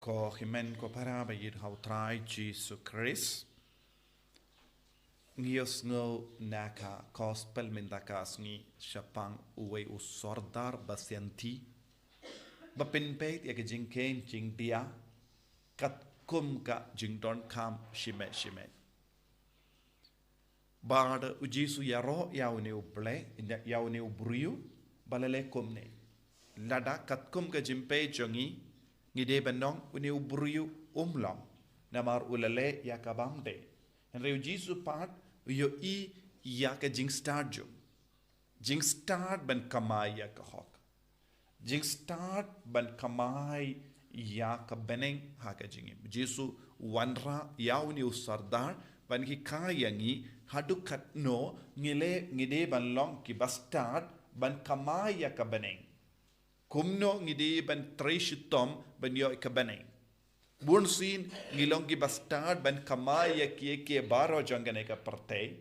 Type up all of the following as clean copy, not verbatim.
Ko himen ko para bayid how try Jesus Christ. Ngios ngo naka gospel mindakas ngi syapang uwe usordar basyanti. Bapin peit ya ke jingken jing dia kat kum ka jing don kam shime. Bada ujisu yaro yaune uble yaune ubruyu balale kumne. Lada kat kum ka jimpe jongi ngide Bneng uni ubruyu umlam namar ulale ya kabamde. Henry ujisu part yo I ya ka jing start jo. Jing start ban kamai ya ka hok. Jing start ban kamai ya ka Bneng ha ka jingim. Jisu wanra yauni usardar ban ki kayangi hadu katno ngide ban long ki Bastad ban kamai ya ka Bneng. Kumno ngide ban treshitom ban yo ka Bneng. Bun sin ngilong ki Bastad ban kamai ya ki baro jangane ka Pyrthei.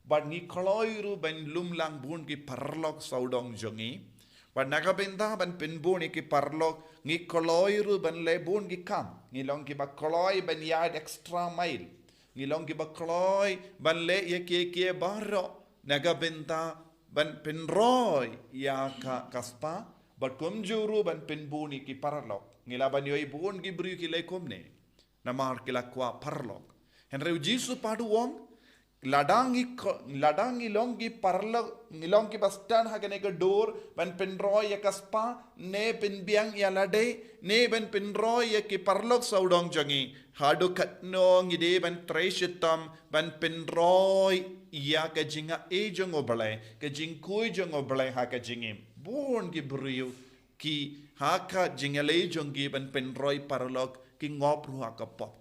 But ngi kloiru ban lumlang bun ki parlok saudong jongi. But nagabenda ban pinbun ki parlok ngi kloiru ban le bun ki kam. Ngilong ki ba kloi ban yard extra mile. Ngilong ki ba kloi ban le ya ki baro nagabenda ban pinroy ya ka kaspa. But kumjuru ban pinbuni ki parlok. Ngilaban yoy buon ki bru ki le kumne. Namar ki lakwa parlok. Henry Jisu padu wong ladangi long ki parlok ngilong ki Bastad hagane ka door ban pinroy ya kaspa ne pinbiang ya lade ne ban pinroy ya ki parlok saudong jangi hadu katno ngide ban treshitam ban pinroy ya ka jinga ejong oblay ka jingkui jong oblay ha ka jingim born ki brio ki haka jingale jongi ban penroy parlok ki ngopru haka pop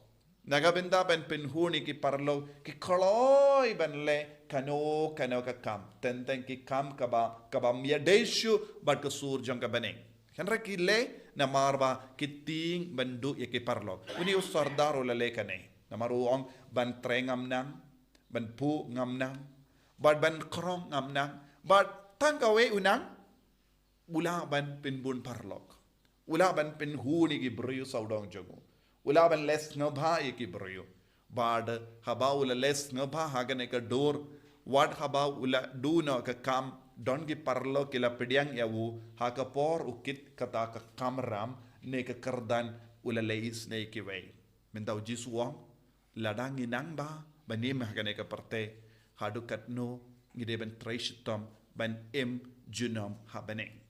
nagabenda ban penhuni ki parlok ki koloi ban le kano ka kam tenten ki kam kaba miadeshu bat ka sur jong ka Bneng kanra ki le na marba ki ting bandu ya ki parlok uni usardaro la le kane na maruong ban trengam nang ban pu ngam nang ban krong ngam nang bat tangkawe unang ula ban pinbun parlok. Ula ban pinhuni ki brio saudong jogo. Ula ban les ngabha ki brio. Bad haba ula les ngabha hagane ka door. Wad haba ula do no ka kam don ki parlok ila pidyang yawu haka por ukit kata ka kamram ne ka kardan ula leis ne ki way. Mindaw jisuwang ladang inang ba banim hagane ka Pyrthei hadu katno ngide ban treshitom ban junom ha Bneng.